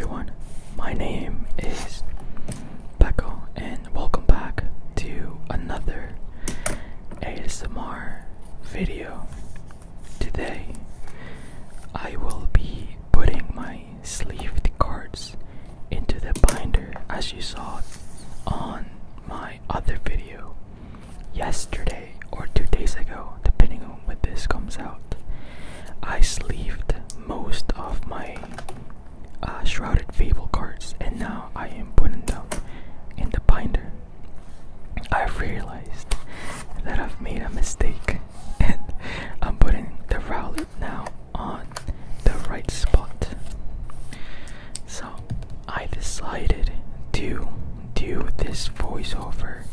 everyone, my name is Becco and welcome back to another ASMR video. Today I will be putting my sleeved cards into the binder as you saw on my other video yesterday or 2 days ago, depending on when this comes out. I sleeved most of my Shrouded Fable cards and now I am putting them in the binder. I've realized that I've made a mistake and I'm putting the REUPLOAD now on the right spot. So I decided to do this voiceover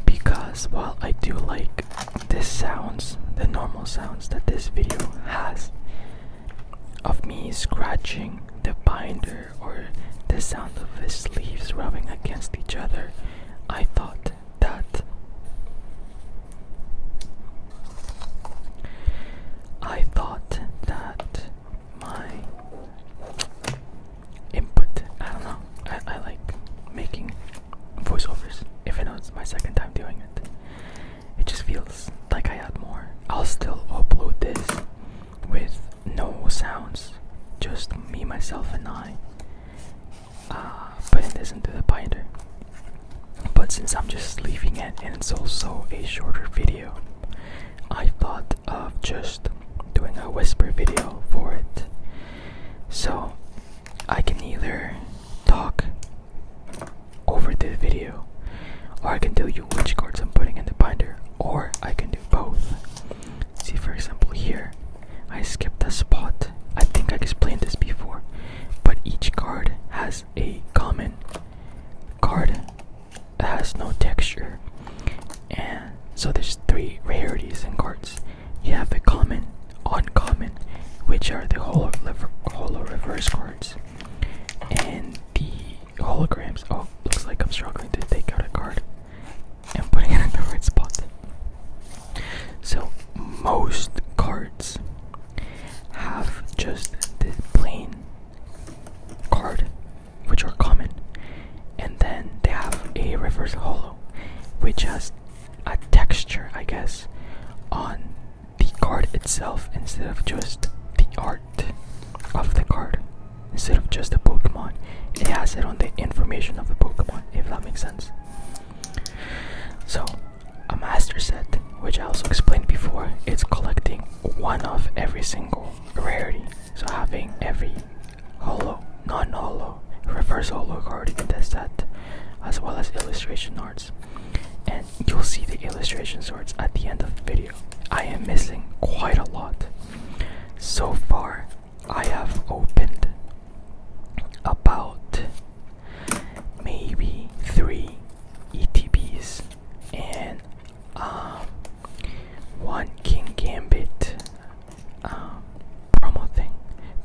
because while I do like the sounds, the normal sounds that this video has of me scratching the binder or the sound of the sleeves rubbing against each other, I thought that my input, I don't know, I like making voiceovers. Even though it's my second time doing it, it just feels like I had more. I'll still upload this with no sounds, just me, myself, and I putting this into the binder. But since I'm just leaving it and it's also a shorter video, I thought of just doing a whisper video for it. So I can either talk over the video, or I can tell you which cards I'm putting in the binder, or I can do both. See, for example, here I skipped a spot. I think I explained this before, but each card has a common card that has no texture, and so there's 3 rarities in cards. You have the common, uncommon, which are the holo reverse cards, and the holograms. Oh, looks like I'm struggling to take out a card and putting it in the right spot. So most cards have just the plain card, which are common, and then they have a reverse holo, which has a texture, I guess, on the card itself instead of just the art of the card. Instead of just the Pokemon, it has it on the information of the Pokemon, if that makes sense. So a master set, which I also explained before, it's collecting one of every single rarity. So having every holo, non-holo, reverse holo card in the set, as well as illustration arts. And you'll see the illustration arts at the end of the video. I am missing quite a lot. So far, I have opened about maybe 3 ETBs and 1 King Gambit promo thing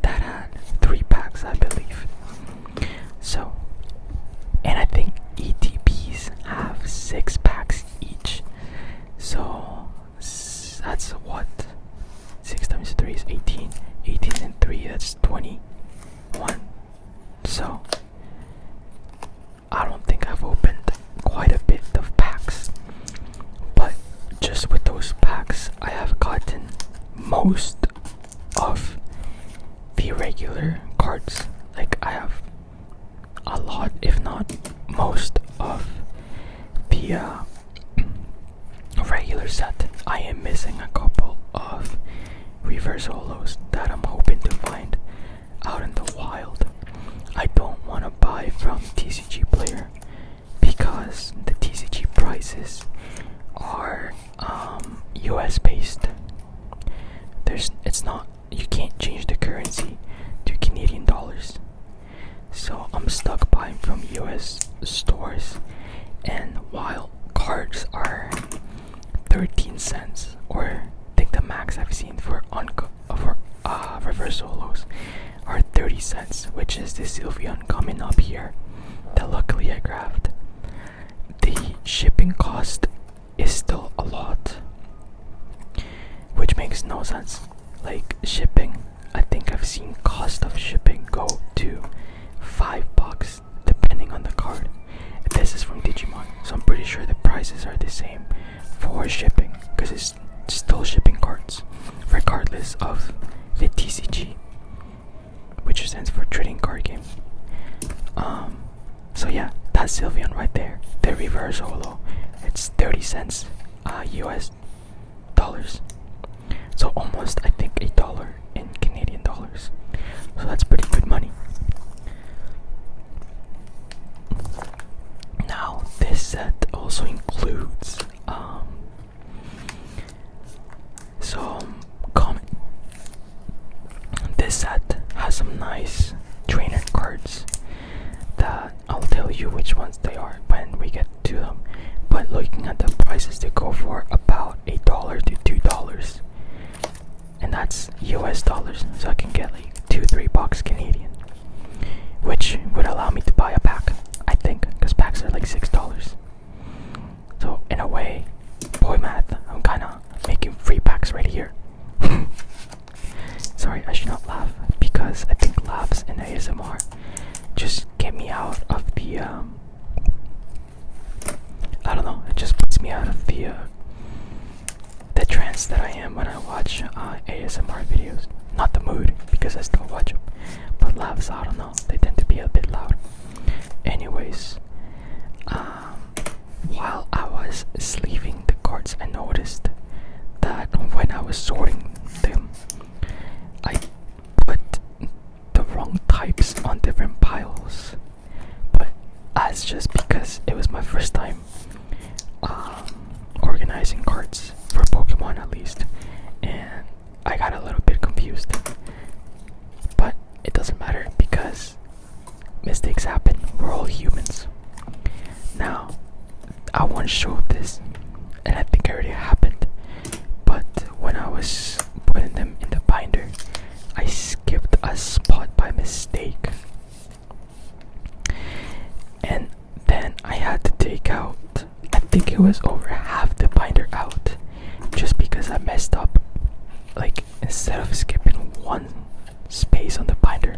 that had 3 packs, I believe. So, and I think ETBs have 6 packs each. So that's what? 6 times 3 is 18. 18 and 3, that's 21. So I don't think I've opened quite a bit of packs, but just with those packs I have gotten most of the regular cards. Like, I have a lot, if not most of the regular set. I am missing a couple of reverse holos that I'm hoping to find out in the wild. I don't want to buy from TCG Player because the TCG prices are US based. It's not, you can't change the currency to Canadian dollars. So I'm stuck buying from US stores, and while cards are 13 cents, or I think the max I've seen for reverse solos are 30 cents, which is the Sylveon coming up here that luckily I grabbed. The shipping cost is still a lot, which makes no sense. Like, shipping, I think I've seen cost of shipping go to which stands for trading card game. So yeah, that's Sylveon right there. The reverse holo. It's 30 cents US dollars. So almost, I think, $1 in Canadian dollars. So that's pretty good money. Now this set also includes some common. This set has some nice trainer cards that I'll tell you which ones they are when we get to them. But looking at the prices, they go for about $1 to $2, and that's US dollars. So I can get like $2-3 Canadian, which would allow me to buy a pack, I think, because packs are like $6. So in a way, boy math, I'm kind of making free packs right here. Sorry, I should not laugh because I think laughs in ASMR just get me out of the I don't know, it just puts me out of the trance that I am when I watch ASMR videos. Not the mood, because I still watch them, but laughs, I don't know, they tend to be a bit loud. Anyways, while I was sleeving the cards, I noticed that when I was sorting them, I put the wrong types on different piles. But that's just because it was my first time organizing cards for Pokemon, at least, and I got a little bit confused. But it doesn't matter because mistakes happen. We're all humans. Now, I once showed this, and I think it already happened, but when I was putting them in the binder, I skipped a spot by mistake, and then I had to take out, I think it was over half the binder out, just because I messed up. Like, instead of skipping one space on the binder,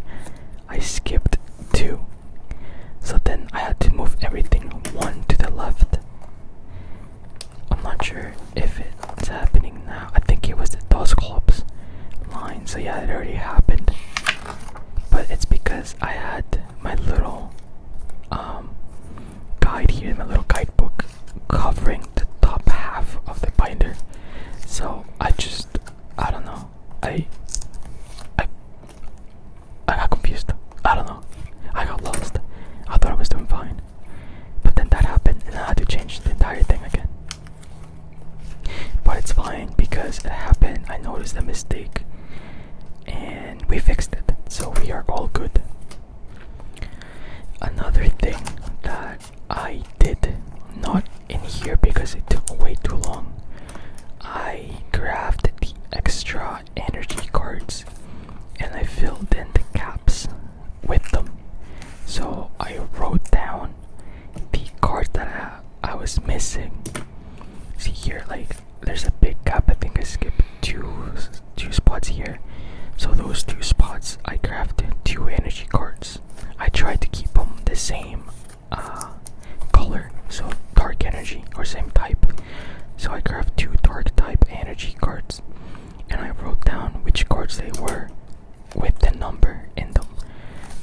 I skipped two. So then I had to move everything one to the left. I'm not sure if it's happening now. I think it was the Dusclops line. So yeah, it already happened. But it's because I had my little guide here, my little guidebook, covering the top half of the binder. So I don't know. I got confused. I don't know. I got lost. I thought I was doing fine, but then that happened and I had to change the entire thing again. But it's fine because it happened. I noticed the mistake and we fixed it, so we are all good. Another thing that I did not in here because it took way too long, I grabbed the extra energy cards and I filled in the caps with them. So I wrote down the card that I was missing. See here, like, there's a big gap. I think I skipped two spots here. So those 2 spots, I crafted 2 energy cards. I tried to keep them the same color, so dark energy or same type. So I crafted 2 dark type energy cards, and I wrote down which cards they were with the number in them.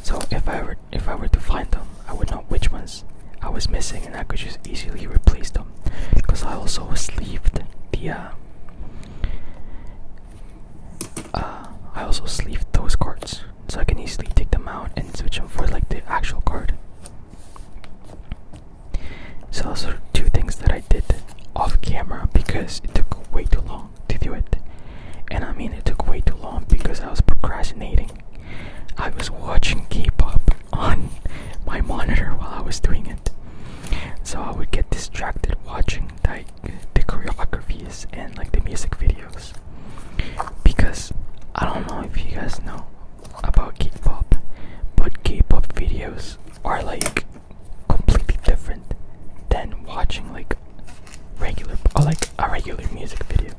So if I were to find them, I would know which ones I was missing, and I could just easily replace them. Because I also sleeved those cards, so I can easily take them out and switch them for like the actual card. So those are 2 things that I did off camera because it took way too long to do it. And I mean, it took way too long because I was procrastinating. I was watching K-pop on my monitor while I was doing it, so I would get distracted watching the choreographies and like the music videos. Because I don't know if you guys know about K-pop, but K-pop videos are like completely different than watching like a regular music video.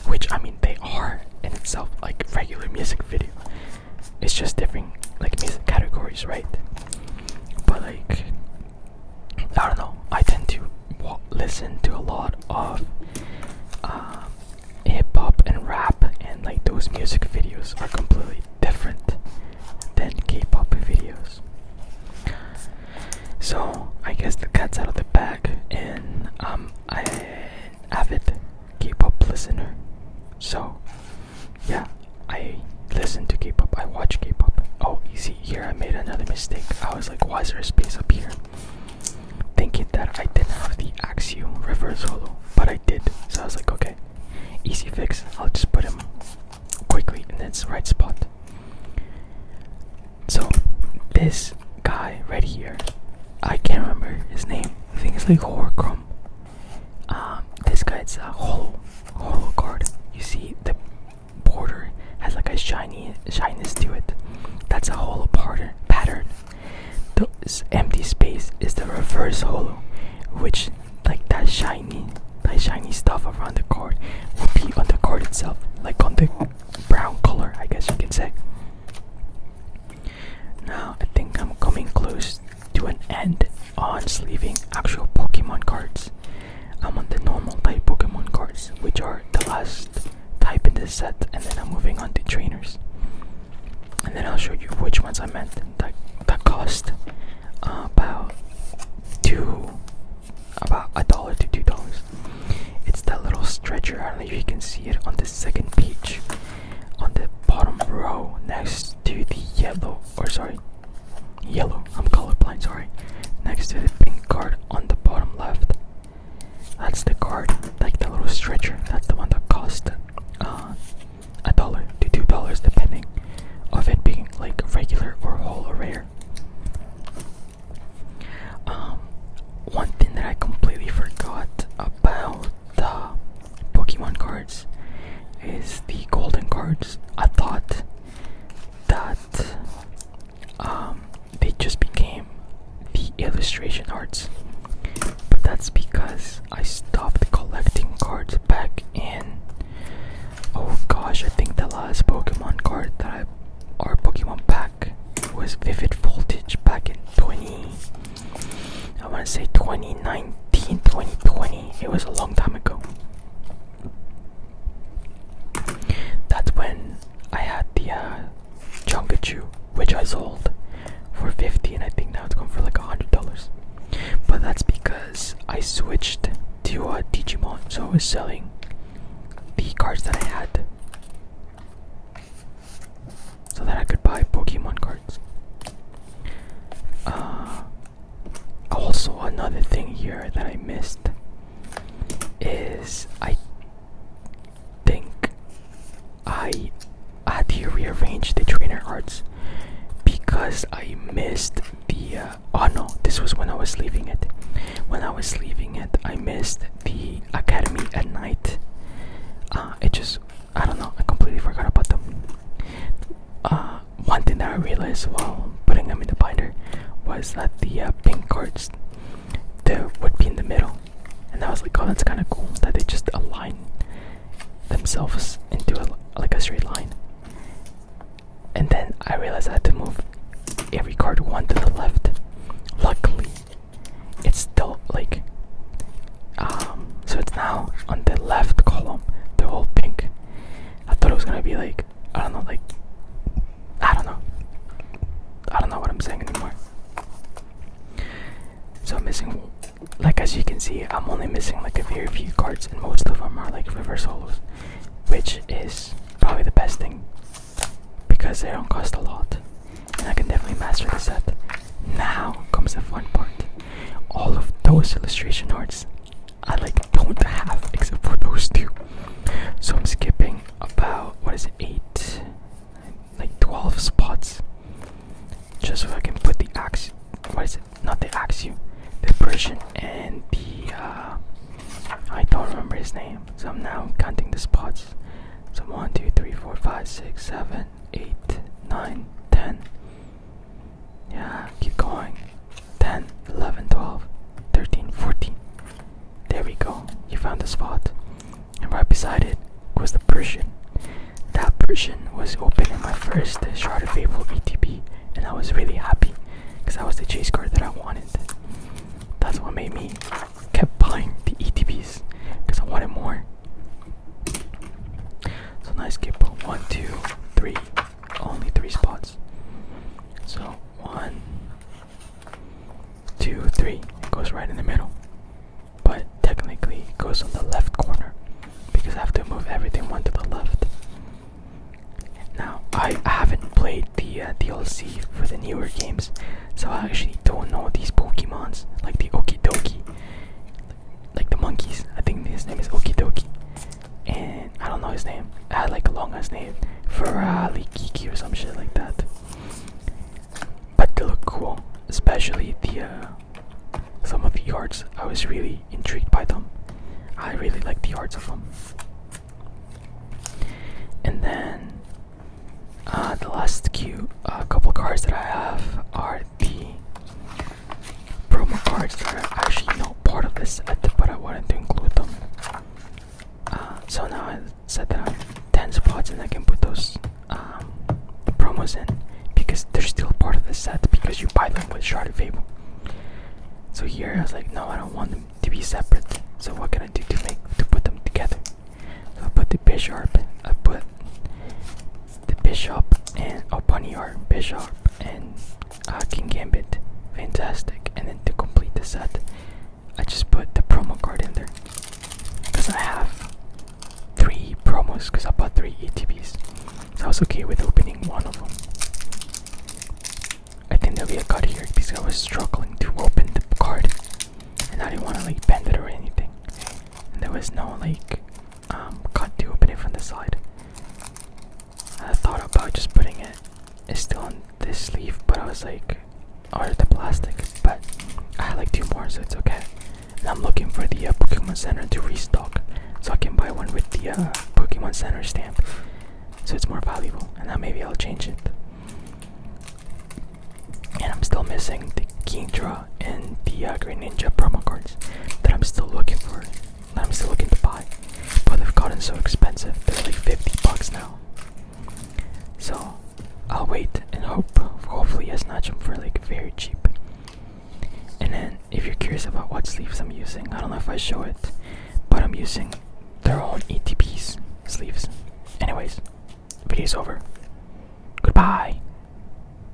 Which, I mean, they are in itself like regular music video. It's just different like music categories, right? But like, I don't know, I tend to listen to a lot of hip hop and rap, and like those music videos are completely different than K-pop videos. So I guess the cat's out of the bag, and I'm an avid K-pop listener. So yeah, I listen to K-pop, I watch K-pop. Oh, you see here I made another mistake. I was like, why is there a space up here? Thinking that I didn't have the Axio reverse holo, but I did. So I was like, okay, easy fix. I'll just put him quickly in its right spot. So this guy right here, I can't remember his name. I think it's like Horcrum. This guy, it's a holo card. You see the border has like a shyness to it. That's a holo pattern. This empty space is the reverse holo, which like that shiny stuff around the card will be on the card itself, like on the brown color, I guess you can say. Now I think I'm coming close to an end on sleeving actual Pokemon cards. I'm on the normal type Pokemon cards, which are the last type in this set, and then I'm moving on to trainers. And then I'll show you which ones I meant that cost about $1 to $2. It's that little stretcher. I don't know if you can see it on the second page, on the bottom row next to the yellow. I'm colorblind. Sorry. Next to the pink card on the bottom left. That's the card, like the little stretcher. That's the one that cost $1 to $2, depending of it being like regular or holo rare. One thing that I completely forgot about the Pokemon cards is the golden cards. I thought that they just became the illustration arts, but that's because I stopped collecting cards back in, oh gosh, I think the last Pokemon card that or Pokemon pack was Vivid Voltage back in 2019, 2020. It was a long time ago. That's when I had the Chonkachu, which I sold for $50, and I think now it's going for like $100. But that's because I switched to Digimon, so I was selling the cards that I had so that I could buy Pokemon cards. Also, another thing here that I missed is I think I had to rearrange the trainer arts because I missed the oh no, this was when I was leaving it. When I was leaving it, I missed the Academy at Night. I don't know, I completely forgot about them. One thing that I realized while putting them in the binder was that the pink cards would be in the middle, and I was like, oh, that's kind of cool that they just align themselves into like a straight line. And then I realized I had to move every card one to the left. Luckily, it's still like so it's now on the left column. They're all pink. I thought it was gonna be like I don't know what I'm saying anymore. So I'm missing, like as you can see, I'm only missing like a very few cards, and most of them are like reverse holos, which is probably the best thing because they don't cost a lot, and I can definitely master the set. Now comes the fun part. All of those illustration arts I like don't have except for those two. So I'm skipping about 12 spots just so I can put the the Persian and the I don't remember his name. So I'm now counting the spots. So 1, 2, 3, 4, 5, 6, 7, 8, 9, 10. Yeah, keep going. 10, 11, 12, 13, 14. There we go. You found the spot. And right beside it was the Persian. That Persian was open in my first Shrouded Fable ETB, and I was really happy because that was the chase card that I wanted. That's what made me kept buying the ETBs because I wanted more. So nice skip. 1, 2, 3. Only 3 spots. 2, 3. It goes right in the middle. But technically it goes on the left corner because I have to move everything one to the left. Now, I haven't played the DLC for the newer games, so I actually don't know these Pokemons, like the Okidoki, like the monkeys. I think his name is Okidoki, and I don't know his name. I had like a long ass name, Ferali Kiki or some shit like that. But they look cool, especially the some of the arts. I was really intrigued by them. I really like the arts of them. And then the last couple cards that I have are the promo cards that are actually not part of this set, but I wanted to include them. So now I said that I have 10 spots and I can put those promos in because they're still part of the set because you buy them with Shrouded Fable. So here I was like, no, I don't want them to be separate. So what can I do to put them together? So I put the Bishop, and Ponyard, Bishop, and King Gambit. Fantastic. And then to complete the set, I just put the promo card in there because I have 3 promos because I bought 3 ATBs. So I was okay with opening one of them. I think there'll be a cut here because I was struggling to open the card and I didn't want to like bend it or anything. And there was no like cut to open it from the side. I thought about just putting it. It's still on this sleeve, but I was like, or the plastic. But I had like 2 more, so it's okay. And I'm looking for the Pokemon Center to restock, so I can buy one with the Pokemon Center stamp, so it's more valuable. And now maybe I'll change it. And I'm still missing the Kingdra and the Green Ninja promo cards that I'm still looking for. That I'm still looking to buy, but they've gotten so expensive. They're like $50 now. So I'll wait and hopefully I snatch them for like very cheap. And then if you're curious about what sleeves I'm using, I don't know if I show it, but I'm using their own ETP's sleeves. Anyways, video's over. Goodbye.